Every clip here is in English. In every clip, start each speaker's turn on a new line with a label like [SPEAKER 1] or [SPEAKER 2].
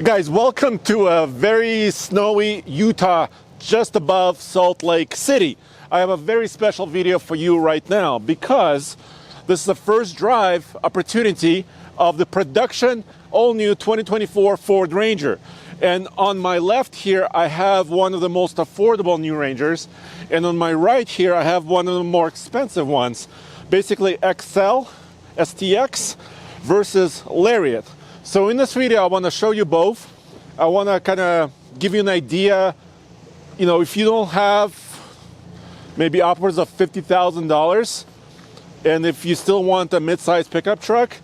[SPEAKER 1] Guys, welcome to a very snowy Utah, just above Salt Lake City. I have a very special video for you right now because this is the first drive opportunity of the production all-new 2024 Ford Ranger. And on my left here, I have one of the most affordable new Rangers. And on my right here, I have one of the more expensive ones. Basically XL, STX versus Lariat. So in this video, I want to show you both. I want to kind of give you an idea, if you don't have maybe upwards of $50,000, and if you still want a mid-size pickup truck,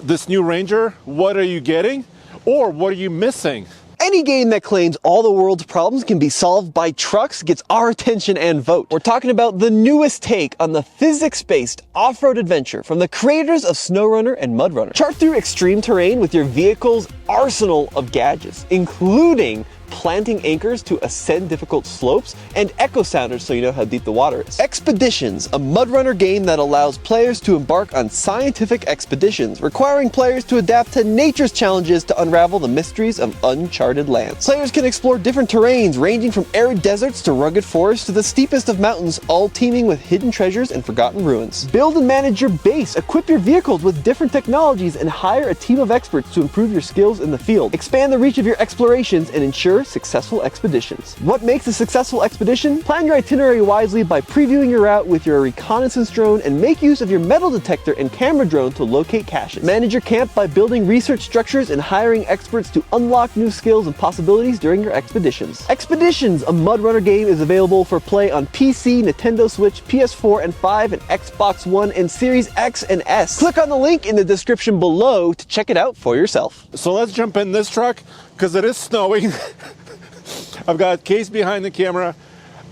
[SPEAKER 1] this new Ranger, what are you getting? Or what are you missing?
[SPEAKER 2] Any game that claims all the world's problems can be solved by trucks gets our attention and vote. We're talking about the newest take on the physics-based off-road adventure from the creators of SnowRunner and MudRunner. Chart through extreme terrain with your vehicle's arsenal of gadgets, including planting anchors to ascend difficult slopes, and echo sounders so you know how deep the water is. Expeditions, a MudRunner game that allows players to embark on scientific expeditions, requiring players to adapt to nature's challenges to unravel the mysteries of uncharted lands. Players can explore different terrains, ranging from arid deserts to rugged forests to the steepest of mountains, all teeming with hidden treasures and forgotten ruins. Build and manage your base, equip your vehicles with different technologies, and hire a team of experts to improve your skills in the field. Expand the reach of your explorations and ensure successful expeditions. What makes a successful expedition? Plan your itinerary wisely by previewing your route with your reconnaissance drone and make use of your metal detector and camera drone to locate caches. Manage your camp by building research structures and hiring experts to unlock new skills and possibilities during your expeditions. Expeditions, a MudRunner game, is available for play on PC, Nintendo Switch, PS4 and 5, and Xbox One and Series X and S. Click on the link in the description below to check it out for yourself.
[SPEAKER 1] So let's jump in this truck because it is snowing. I've got a case behind the camera.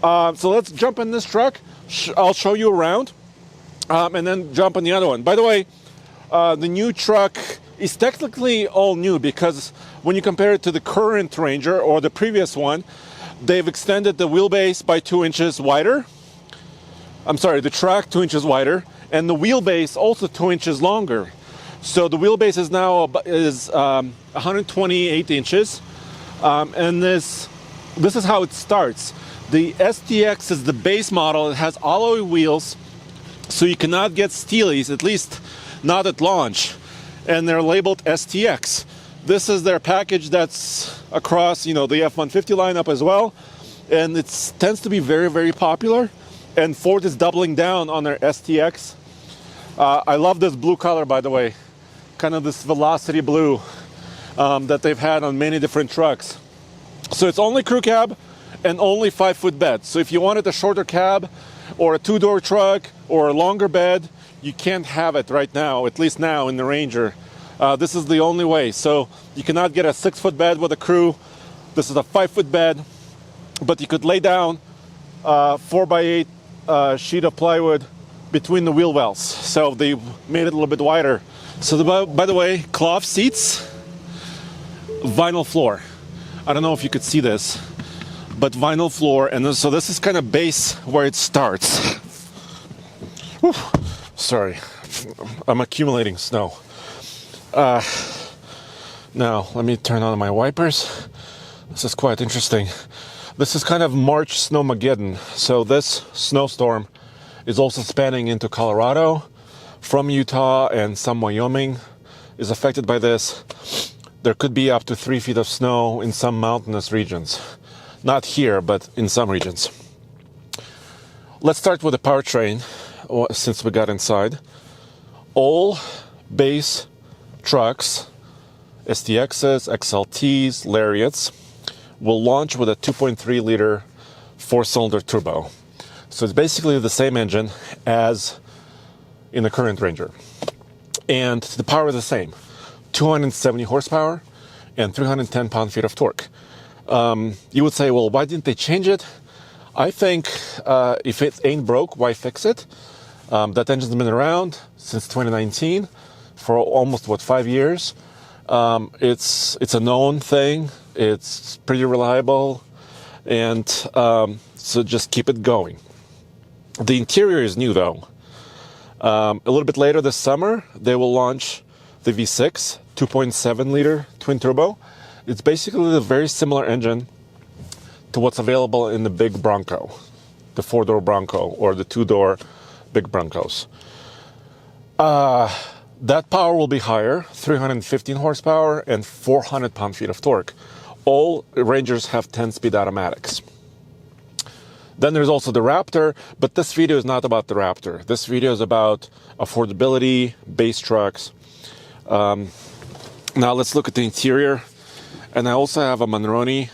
[SPEAKER 1] So let's jump in this truck. I'll show you around and then jump on the other one. By the way, the new truck is technically all new because when you compare it to the current Ranger or the previous one, they've extended the wheelbase by 2 inches wider. I'm sorry, the track 2 inches wider and the wheelbase also 2 inches longer. So the wheelbase is now 128 inches. And this is how it starts. The STX is the base model. It has alloy wheels, so you cannot get steelies, at least not at launch. And they're labeled STX. This is their package that's across, the F-150 lineup as well. And it tends to be very, very popular. And Ford is doubling down on their STX. I love this blue color, by the way. Kind of this Velocity blue that they've had on many different trucks. So it's only crew cab and only 5-foot bed. So if you wanted a shorter cab or a 2-door truck or a longer bed, you can't have it right now, at least now in the Ranger. This is the only way. So you cannot get a 6-foot bed with a crew. This is a 5-foot bed, but you could lay down 4x8 sheet of plywood between the wheel wells. So they made it a little bit wider. So by the way, cloth seats, vinyl floor. I don't know if you could see this, but vinyl floor, and so this is kind of base where it starts. Whew. Sorry, I'm accumulating snow. Now, let me turn on my wipers. This is quite interesting. This is kind of March Snowmageddon. So this snowstorm is also spanning into Colorado, from Utah, and some Wyoming is affected by this. There could be up to 3 feet of snow in some mountainous regions. Not here, but in some regions. Let's start with the powertrain, since we got inside. All base trucks, STXs, XLTs, Lariats, will launch with a 2.3-liter 4-cylinder turbo. So it's basically the same engine as in the current Ranger. And the power is the same. 270 horsepower and 310 pound-feet of torque. You would say, well, why didn't they change it? I think if it ain't broke, why fix it? That engine's been around since 2019 for almost, 5 years. It's a known thing. It's pretty reliable. And so just keep it going. The interior is new, though. A little bit later this summer, they will launch the V6 2.7-liter twin turbo, It's basically a very similar engine to what's available in the big Bronco, the 4-door Bronco or the 2-door big Broncos. That power will be higher, 315 horsepower and 400 pound-feet of torque. All Rangers have 10-speed automatics. Then there's also the Raptor, but this video is not about the Raptor. This video is about affordability, base trucks. Now let's look at the interior. And I also have a Monroney,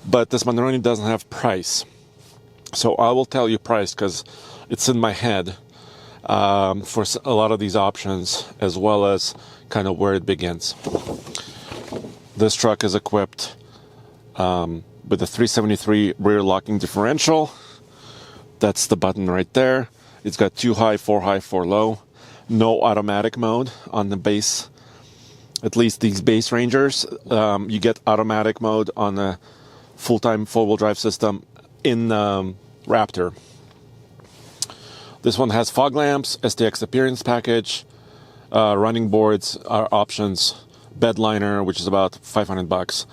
[SPEAKER 1] but this Monroney doesn't have price. So I will tell you price because it's in my head for a lot of these options, as well as kind of where it begins. This truck is equipped with a 373 rear locking differential. That's the button right there. It's got 2 high, 4 high, 4 low. No automatic mode on the base. At least these base Rangers. You get automatic mode on the full-time four-wheel drive system in Raptor. This one has fog lamps, STX appearance package, running boards are options, bed liner, which is about $500.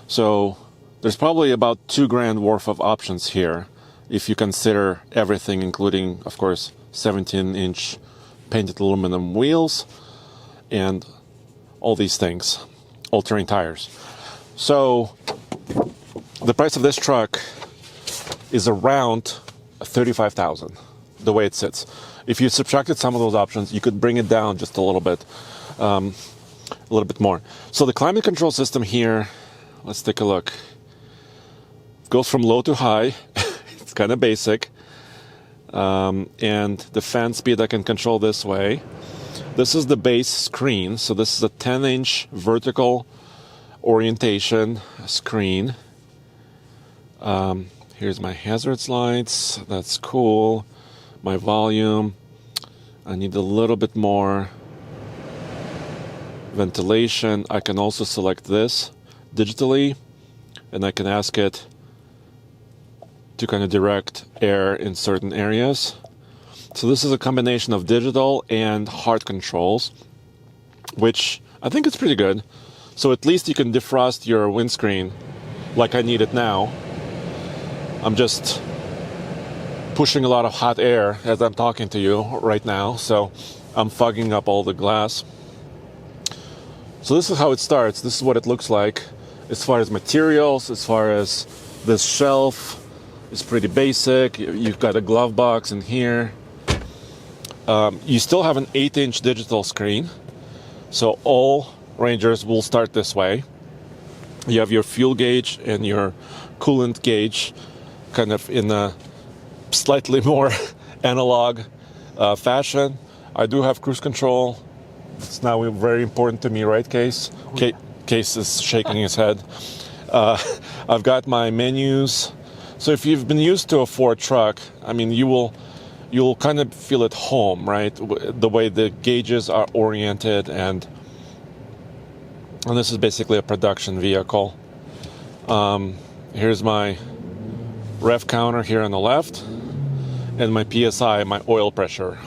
[SPEAKER 1] So there's probably about $2,000 worth of options here, if you consider everything, including, of course, 17-inch painted aluminum wheels and all these things, all-terrain tires. So the price of this truck is around $35,000, the way it sits. If you subtracted some of those options, you could bring it down just a little bit more. So the climate control system here, let's take a look. It goes from low to high. It's kind of basic. And the fan speed I can control this way. This is the base screen. So this is a 10-inch vertical orientation screen. Here's my hazards lights. That's cool. My volume. I need a little bit more ventilation. I can also select this digitally, and I can ask it to kind of direct air in certain areas. So this is a combination of digital and hard controls, which I think is pretty good. So at least you can defrost your windscreen like I need it now. I'm just pushing a lot of hot air as I'm talking to you right now, so I'm fogging up all the glass. So this is how it starts. This is what it looks like as far as materials, as far as this shelf. It's pretty basic. You've got a glove box in here. You still have an 8-inch digital screen. So all Rangers will start this way. You have your fuel gauge and your coolant gauge kind of in a slightly more analog fashion. I do have cruise control. It's now very important to me, right, Case? Case is shaking his head. I've got my menus. So if you've been used to a Ford truck, I mean, you'll kind of feel at home, right? The way the gauges are oriented, and this is basically a production vehicle. Here's my rev counter here on the left, and my PSI, my oil pressure.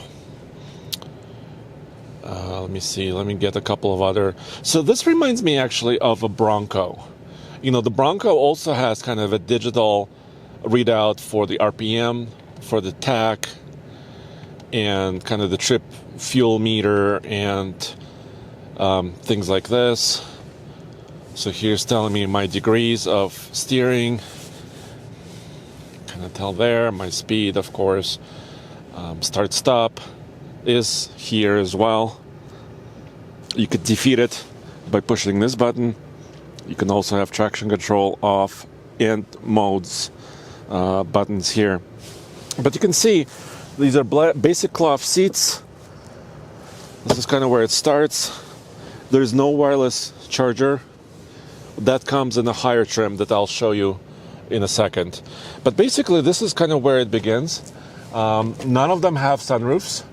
[SPEAKER 1] Let me see. Let me get a couple of other. So this reminds me actually of a Bronco. You know, the Bronco also has kind of a digital readout for the RPM, for the tach, and kind of the trip fuel meter and things like this. So here's telling me my degrees of steering. Kind of tell there. My speed, of course. Start stop is here as well. You could defeat it by pushing this button. You can also have traction control off and modes buttons here. But you can see these are basic cloth seats. This is kind of where it starts. There's no wireless charger. That comes in a higher trim that I'll show you in a second. But basically this is kind of where it begins. None of them have sunroofs.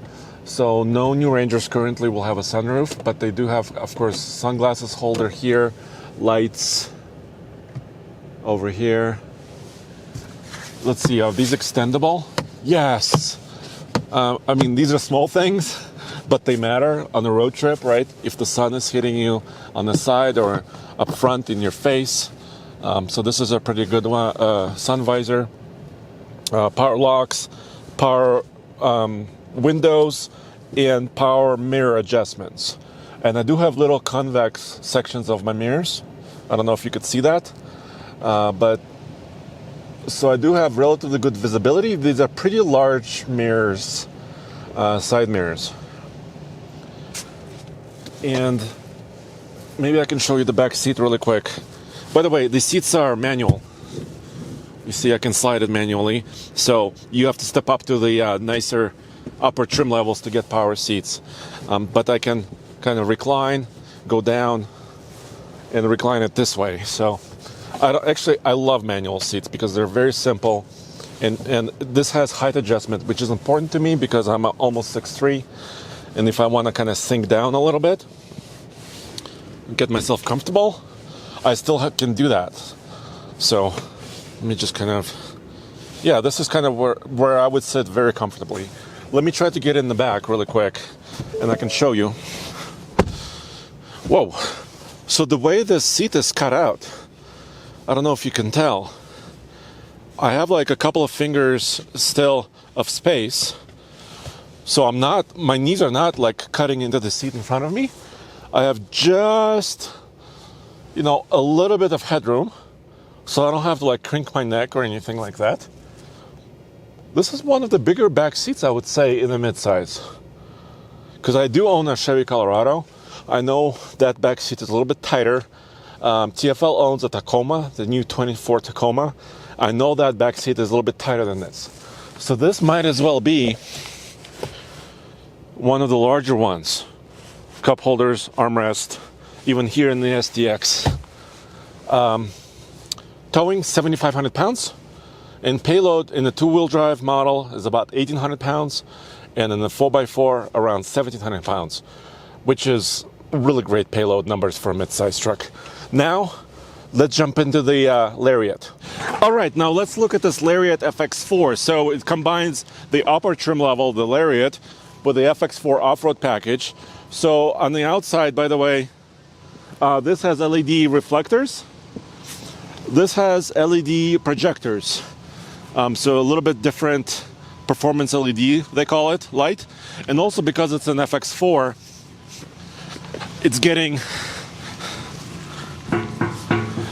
[SPEAKER 1] So no new Rangers currently will have a sunroof, but they do have, of course, sunglasses holder here, lights over here. Let's see, are these extendable? Yes. I mean, these are small things, but they matter on a road trip, right? If the sun is hitting you on the side or up front in your face. So this is a pretty good one. Sun visor, power locks, power windows, and power mirror adjustments. And I do have little convex sections of my mirrors. I don't know if you could see that, but so I do have relatively good visibility. These are pretty large mirrors, side mirrors. And maybe I can show you the back seat really quick. By the way, the seats are manual. You see, I can slide it manually. So you have to step up to the nicer upper trim levels to get power seats. But I can kind of recline, go down, and recline it this way. So I love manual seats because they're very simple. And this has height adjustment, which is important to me because I'm almost 6'3". And if I want to kind of sink down a little bit, get myself comfortable, I still can do that. So let me just kind of, yeah, this is kind of where I would sit very comfortably. Let me try to get in the back really quick, and I can show you. Whoa. So the way this seat is cut out, I don't know if you can tell. I have like a couple of fingers still of space. So my knees are not like cutting into the seat in front of me. I have just, a little bit of headroom. So I don't have to like crink my neck or anything like that. This is one of the bigger back seats, I would say, in the midsize. Because I do own a Chevy Colorado. I know that back seat is a little bit tighter. TFL owns a Tacoma, the new 24 Tacoma. I know that back seat is a little bit tighter than this. So this might as well be one of the larger ones. Cup holders, armrest, even here in the SDX. Towing 7,500 pounds, and payload in the two-wheel drive model is about 1,800 pounds, and in the 4x4 around 1,700 pounds, which is really great payload numbers for a mid-size truck. Now, let's jump into the Lariat. All right, now let's look at this Lariat FX4. So it combines the upper trim level, the Lariat, with the FX4 off-road package. So on the outside, by the way, this has LED reflectors. This has LED projectors. So a little bit different performance LED, they call it, light. And also because it's an FX4, it's getting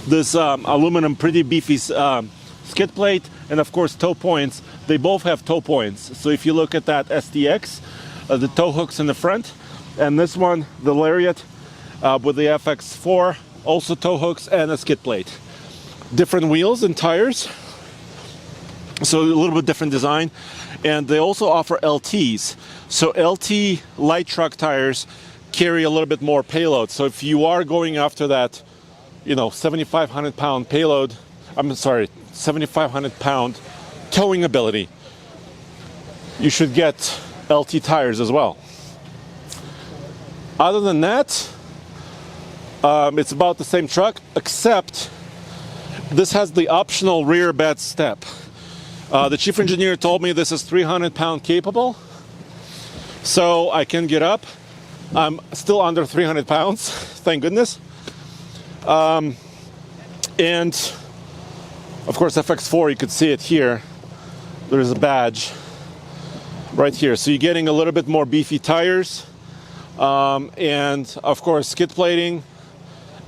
[SPEAKER 1] this aluminum pretty beefy skid plate and of course toe points. They both have toe points. So if you look at that SDX, the toe hooks in the front, and this one, the Lariat with the FX4, also toe hooks and a skid plate. Different wheels and tires, so a little bit different design. And they also offer LTs. So LT light truck tires carry a little bit more payload. So if you are going after that, 7,500 pound payload, 7,500 pound towing ability, you should get LT tires as well. Other than that, it's about the same truck, except this has the optional rear bed step. The chief engineer told me this is 300 pound capable, so I can get up. I'm still under 300 pounds, thank goodness. And of course FX4, you could see it here. There's a badge right here. So you're getting a little bit more beefy tires, and of course skid plating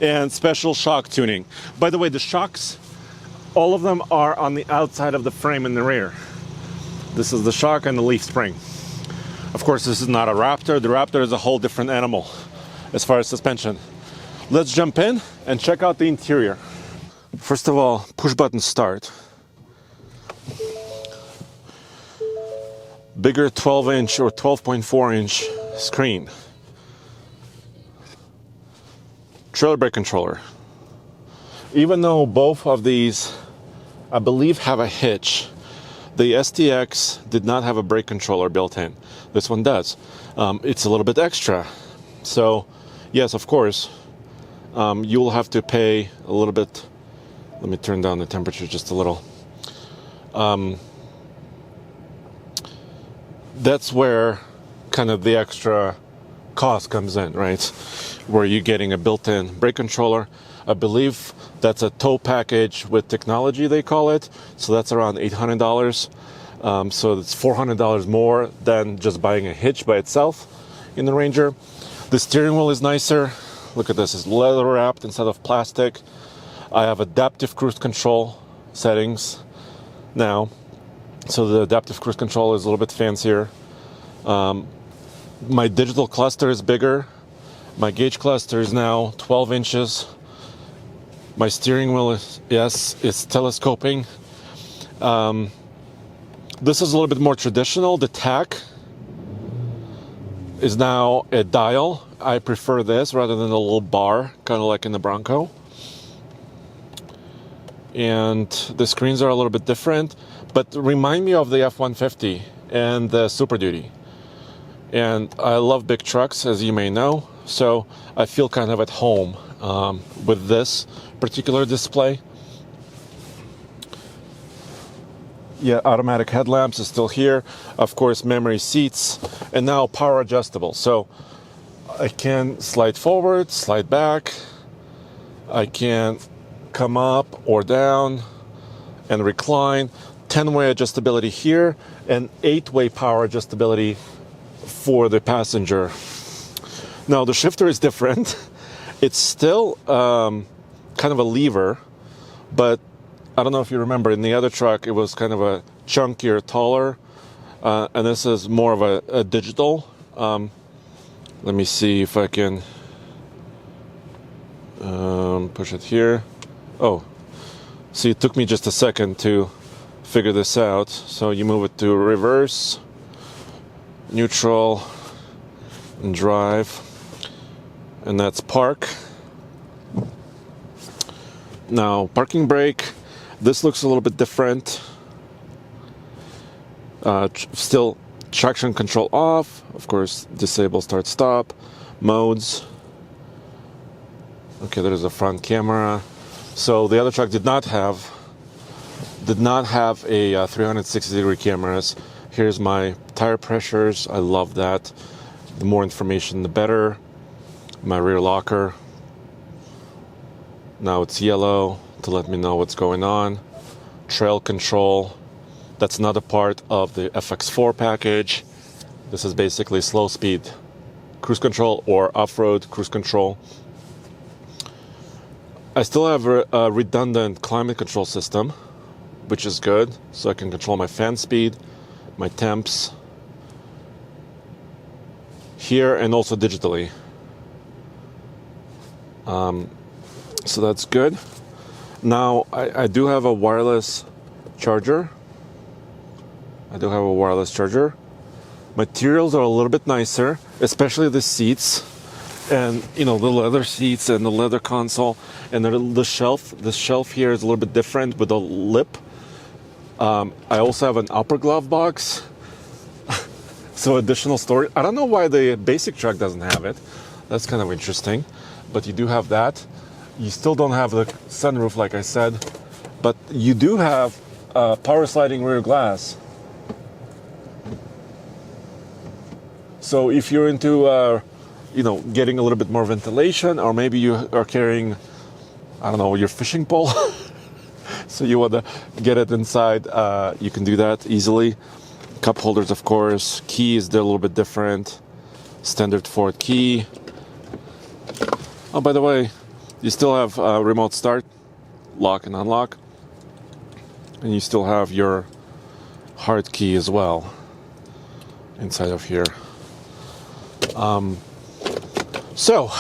[SPEAKER 1] and special shock tuning. By the way, the shocks, all of them are on the outside of the frame in the rear. This is the shock and the leaf spring. Of course, this is not a Raptor. The Raptor is a whole different animal as far as suspension. Let's jump in and check out the interior. First of all, push button start. Bigger 12-inch or 12.4-inch screen. Trailer brake controller. Even though both of these, I believe, have a hitch, the STX did not have a brake controller built in. This one does. It's a little bit extra. So, yes, of course, you'll have to pay a little bit. Let me turn down the temperature just a little. That's where kind of the extra cost comes in, right? Where you're getting a built-in brake controller. I believe that's a tow package with technology, they call it. So that's around $800. So it's $400 more than just buying a hitch by itself in the Ranger. The steering wheel is nicer. Look at this, it's leather wrapped instead of plastic. I have adaptive cruise control settings now. So the adaptive cruise control is a little bit fancier. My digital cluster is bigger. My gauge cluster is now 12 inches. My steering wheel is, yes, it's telescoping. This is a little bit more traditional. The tack is now a dial. I prefer this rather than a little bar, kind of like in the Bronco. And the screens are a little bit different, but remind me of the F-150 and the Super Duty. And I love big trucks, as you may know, so I feel kind of at home with this particular display. Yeah, automatic headlamps is still here. Of course, memory seats, and now power adjustable. So I can slide forward, slide back. I can come up or down and recline. 10-way adjustability here, and 8-way power adjustability for the passenger. Now the shifter is different. It's still kind of a lever, but I don't know if you remember, in the other truck it was kind of a chunkier, taller, and this is more of a digital. Let me see if I can push it here. Oh, see, it took me just a second to figure this out. So you move it to reverse, neutral, and drive, and that's park. Now parking brake, this looks a little bit different. Still traction control off, of course, disable start stop, modes. Okay, there's a front camera. So the other truck did not have a 360-degree cameras. Here's my tire pressures. I love that. The more information, the better. My rear locker. Now it's yellow to let me know what's going on. Trail control. That's not a part of the FX4 package. This is basically slow speed cruise control or off-road cruise control. I still have a redundant climate control system, which is good. So I can control my fan speed, my temps here, and also digitally. So that's good. Now I do have a wireless charger. Materials are a little bit nicer, especially the seats, and the leather seats and the leather console, and the shelf. The shelf here is a little bit different with a lip. I also have an upper glove box, so additional storage. I don't know why the basic truck doesn't have it. That's kind of interesting, but you do have that. You still don't have the sunroof, like I said, but you do have power sliding rear glass. So if you're into, getting a little bit more ventilation, or maybe you are carrying, I don't know, your fishing pole, so you want to get it inside, you can do that easily. Cup holders, of course. Keys, they're a little bit different. Standard Ford key. Oh, by the way, you still have remote start, lock and unlock. And you still have your hard key as well inside of here. So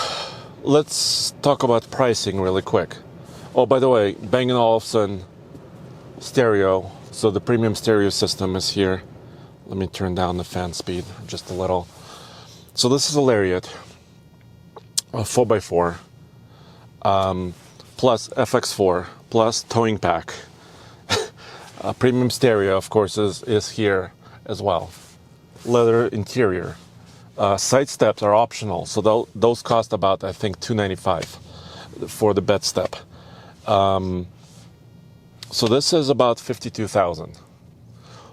[SPEAKER 1] let's talk about pricing really quick. Oh, by the way, Bang & Olufsen stereo. So the premium stereo system is here. Let me turn down the fan speed just a little. So this is a Lariat, a 4x4, plus FX4, plus towing pack. A premium stereo, of course, is here as well. Leather interior. Side steps are optional, so those cost about, I think, $295 for the bed step. So this is about $52,000.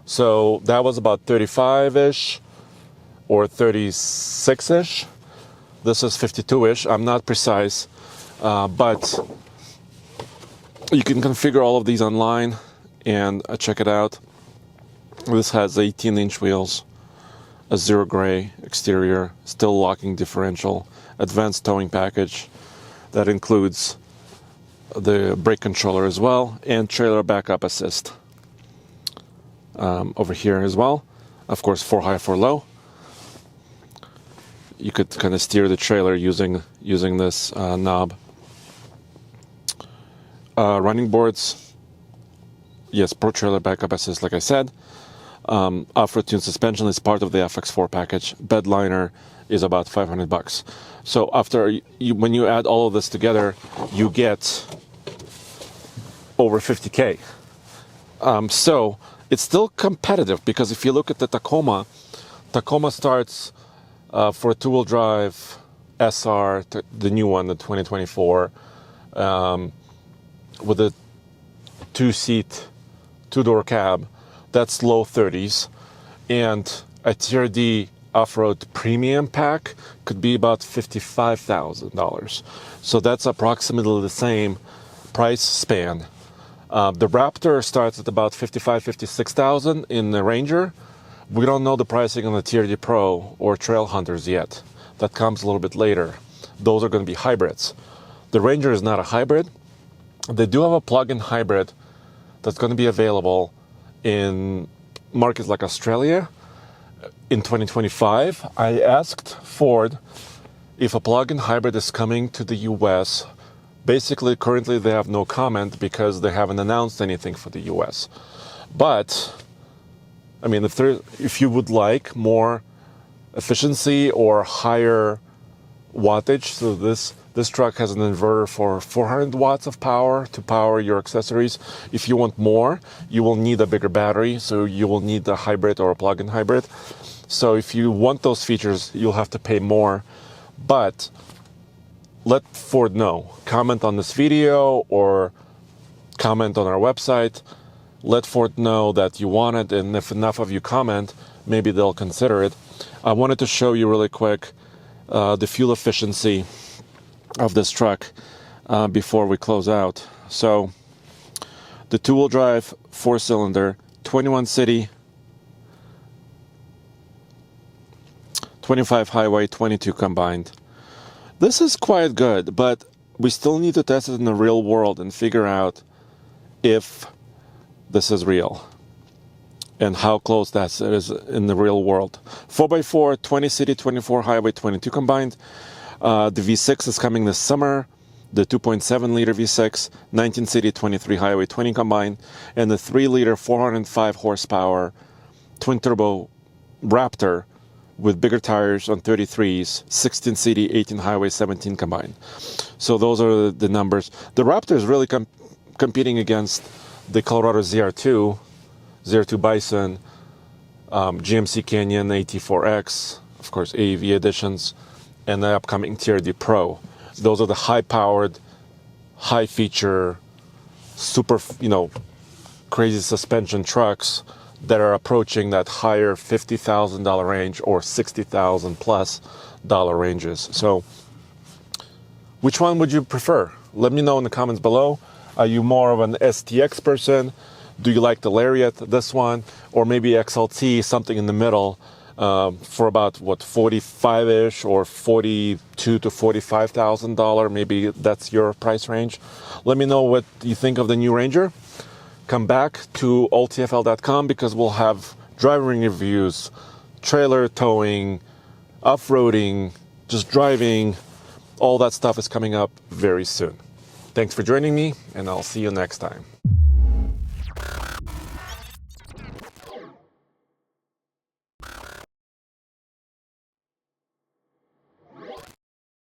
[SPEAKER 1] So that was about 35-ish or 36-ish. This is 52-ish. I'm not precise But you can configure all of these online and check it out. This has 18-inch wheels, a zero gray exterior, still locking differential, advanced towing package that includes the brake controller as well, and trailer backup assist over here as well. Of course, 4 high, 4 low. You could kind of steer the trailer using this knob. Running boards, yes, Pro Trailer Backup Assist, like I said. Off-road tune suspension is part of the FX4 package. Bed liner is about $500. So when you add all of this together, you get over $50K. So it's still competitive, because if you look at the Tacoma starts for a two-wheel drive SR, the new one, the 2024, with a two-door cab, that's low 30s, and a TRD off-road premium pack could be about $55,000. So that's approximately the same price span. The Raptor starts at about $55,000-$56,000 in the Ranger. We don't know the pricing on the TRD Pro or Trail Hunters yet. That comes a little bit later. Those are going to be hybrids. The Ranger is not a hybrid. They do have a plug-in hybrid that's going to be available in markets like Australia in 2025. I asked Ford if a plug-in hybrid is coming to the US. Basically, currently they have no comment because they haven't announced anything for the US. But, I mean, if you would like more efficiency or higher wattage, so this truck has an inverter for 400 watts of power to power your accessories. If you want more, you will need a bigger battery, so you will need a hybrid or a plug-in hybrid. So if you want those features, you'll have to pay more. But let Ford know. Comment on this video or comment on our website. Let Ford know that you want it, and if enough of you comment, maybe they'll consider it. I wanted to show you really quick the fuel efficiency of this truck before we close out. So the two-wheel drive, 4-cylinder, 21 city, 25 highway, 22 combined. This is quite good, but we still need to test it in the real world and figure out if this is real and how close that is in the real world. 4x4, 20 city, 24 highway, 22 combined. The V6 is coming this summer. The 2.7 liter V6, 19 city, 23 highway, 20 combined, and the 3 liter, 405 horsepower twin turbo Raptor with bigger tires on 33s, 16 city, 18 highway, 17 combined. So those are the numbers. The Raptor is really competing against the Colorado ZR2 Bison, GMC Canyon AT4X, of course AEV editions, and the upcoming TRD Pro. Those are the high-powered, high-feature, super, crazy suspension trucks that are approaching that higher $50,000 range or $60,000 plus ranges. So, which one would you prefer? Let me know in the comments below. Are you more of an STX person? Do you like the Lariat, this one, or maybe XLT, something in the middle, for about what, 45-ish or $42,000 to $45,000? Maybe that's your price range. Let me know what you think of the new Ranger. Come back to alltfl.com because we'll have driving reviews, trailer towing, off-roading, just driving. All that stuff is coming up very soon. Thanks for joining me, and I'll see you next time.